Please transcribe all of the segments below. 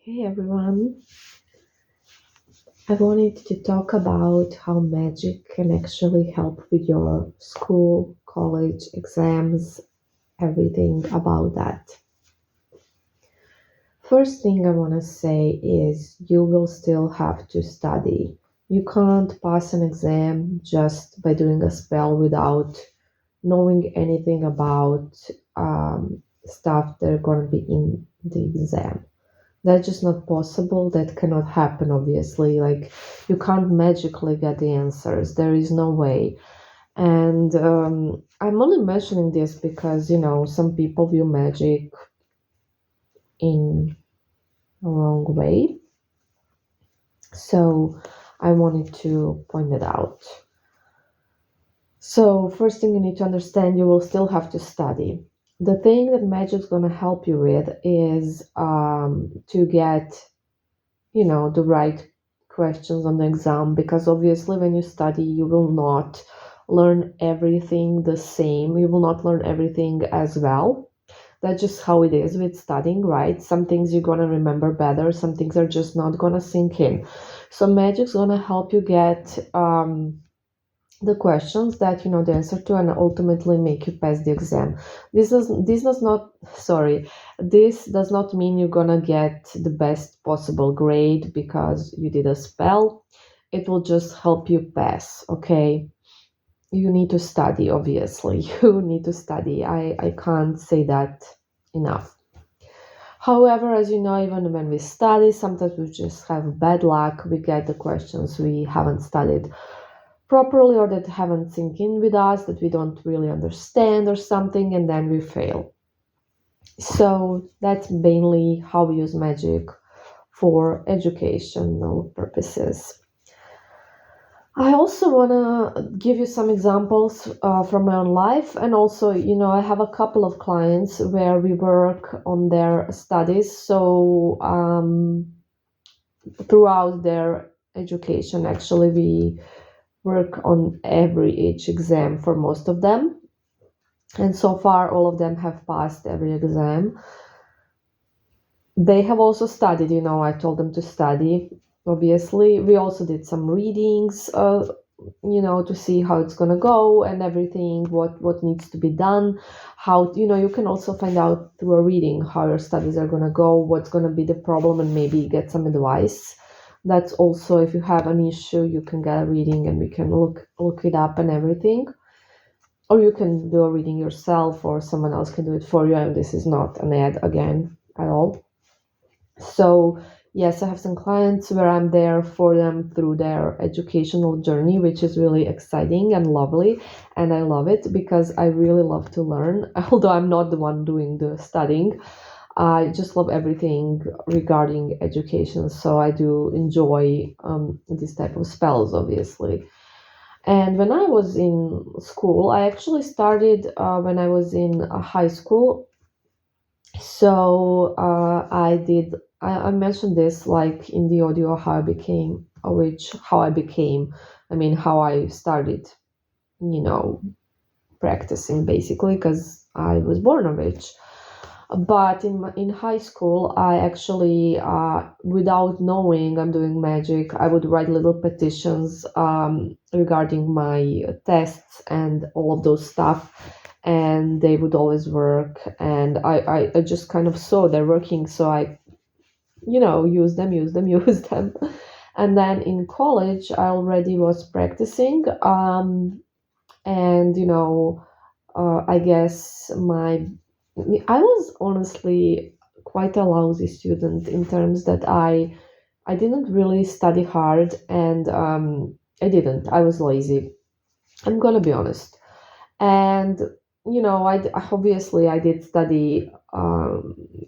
Hey everyone, I wanted to talk about how magic can actually help with your school, college, exams, everything about that. First thing I want to say is you will still have to study. You can't pass an exam just by doing a spell without knowing anything about stuff that are going to be in the exam. That's just not possible. That cannot happen, obviously. Like, you can't magically get the answers. There is no way. And I'm only mentioning this because, some people view magic in a wrong way. So I wanted to point that out. So, first thing you need to understand, you will still have to study. The thing that magic's going to help you with is to get the right questions on the exam, because obviously when you study you will not learn everything the same, you will not learn everything as well. That's just how it is with studying, right? Some things you're gonna remember better, some things are just not gonna sink in. So magic's gonna help you get the questions that you know the answer to and ultimately make you pass the exam. This does not mean you're gonna get the best possible grade because you did a spell. It will just help you pass, okay? You need to study, obviously. You need to study. I can't say that enough. However, as you know, even when we study, sometimes we just have bad luck. We get the questions we haven't studied properly or that haven't sink in with us, that we don't really understand or something, and then we fail. So that's mainly how we use magic for educational purposes. I also want to give you some examples from my own life, and also, I have a couple of clients where we work on their studies. So, throughout their education, actually, we work on every each exam for most of them, and so far all of them have passed every exam. They have also studied, I told them to study. Obviously, we also did some readings, to see how it's going to go and everything, what needs to be done, how, you can also find out through a reading how your studies are going to go, what's going to be the problem, and maybe get some advice. That's also, if you have an issue, you can get a reading and we can look it up and everything, or you can do a reading yourself or someone else can do it for you, and this is not an ad again at all. So yes, I have some clients where I'm there for them through their educational journey, which is really exciting and lovely, and I love it because I really love to learn. Although I'm not the one doing the studying, I just love everything regarding education, so I do enjoy this type of spells, obviously. And when I was in school, I actually started when I was in high school. So I mentioned this like in the audio how I became a witch, how I became, I mean, how I started, you know, practicing basically because I was born a witch. But in high school, I actually, without knowing I'm doing magic, I would write little petitions regarding my tests and all of those stuff, and they would always work. And I just kind of saw they're working, so I, use them, use them. And then in college, I already was practicing, and I guess I was honestly quite a lousy student in terms that I didn't really study hard, and I didn't. I was lazy. I'm gonna be honest. And obviously I did study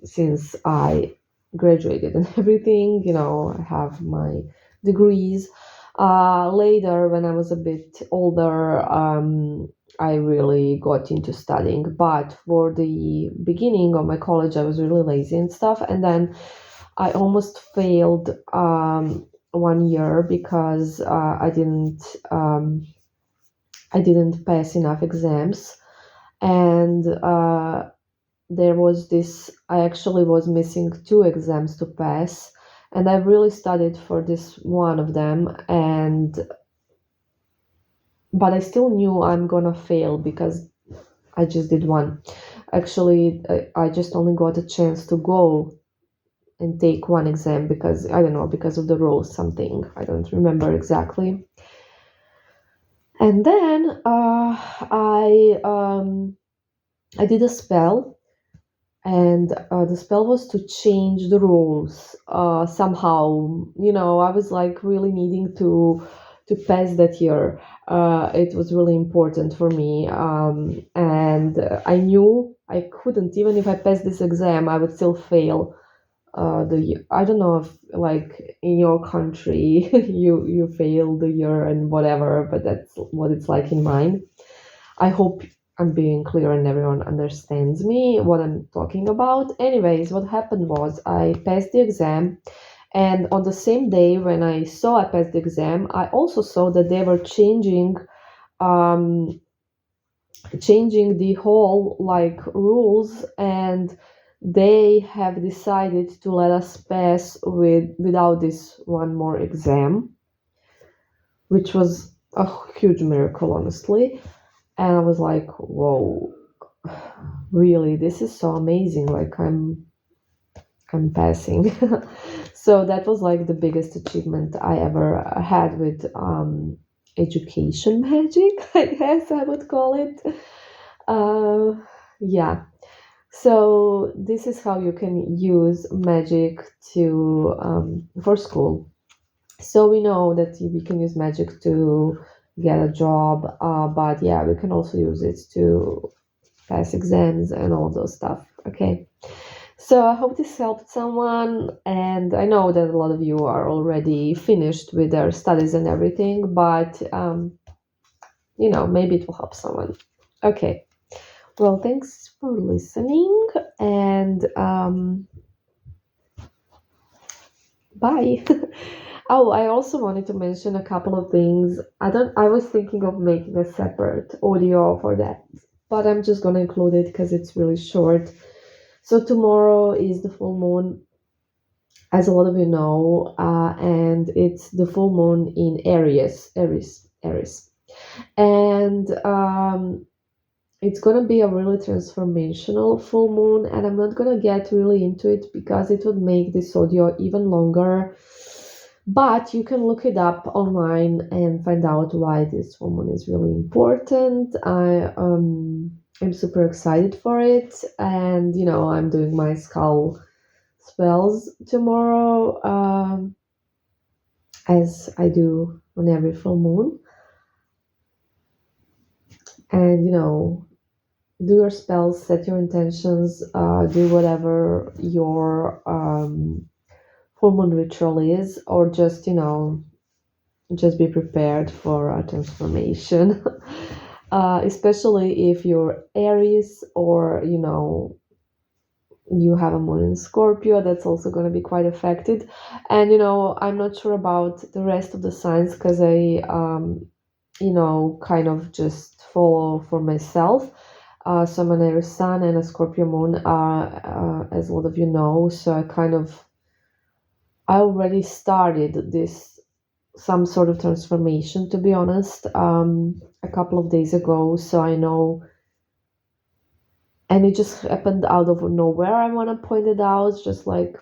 since I graduated and everything. I have my degrees. Later, when I was a bit older, I really got into studying. But for the beginning of my college, I was really lazy and stuff. And then I almost failed 1 year because I didn't pass enough exams, and there was this, I actually was missing two exams to pass, and I really studied for this one of them, and but I still knew I'm gonna fail because I just did one. Actually, I just only got a chance to go and take one exam because I don't know, because of the rules, something I don't remember exactly. And then I did a spell, and the spell was to change the rules somehow. I was like really needing to pass that year. It was really important for me, and I knew I couldn't, even if I passed this exam, I would still fail. I don't know if like in your country you fail the year and whatever, but that's what it's like in mine. I hope I'm being clear and everyone understands me what I'm talking about. Anyways, what happened was I passed the exam, and on the same day when I saw I passed the exam, I also saw that they were um, changing the whole like rules, and they have decided to let us pass without this one more exam, which was a huge miracle, honestly. And I was like, whoa, really, this is so amazing. Like I'm passing. So that was like the biggest achievement I ever had with education magic, I guess I would call it. Uh, yeah. So this is how you can use magic to for school. So we know that we can use magic to get a job, but yeah, we can also use it to pass exams and all those stuff. Okay. So I hope this helped someone, and I know that a lot of you are already finished with their studies and everything, but maybe it will help someone. Okay. Well, thanks for listening, and bye. Oh, I also wanted to mention a couple of things. I was thinking of making a separate audio for that, but I'm just gonna include it because it's really short. So tomorrow is the full moon, as a lot of you know, and it's the full moon in Aries, and it's gonna be a really transformational full moon, and I'm not gonna get really into it because it would make this audio even longer. But you can look it up online and find out why this full moon is really important. I'm super excited for it, and I'm doing my skull spells tomorrow, as I do on every full moon. And do your spells, set your intentions, do whatever your full moon ritual is, or just be prepared for a transformation. Especially if you're Aries, or you have a moon in Scorpio, that's also going to be quite affected. And I'm not sure about the rest of the signs because I kind of just follow for myself. So I'm an Aries sun and a Scorpio moon, as a lot of you know. So I already started this some sort of transformation, to be honest, a couple of days ago. So I know, and it just happened out of nowhere. I want to point it out, just like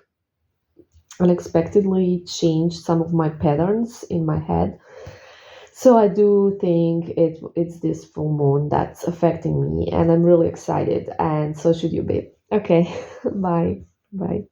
unexpectedly changed some of my patterns in my head. So I do think it's this full moon that's affecting me, and I'm really excited, and so should you be. Okay, bye. Bye.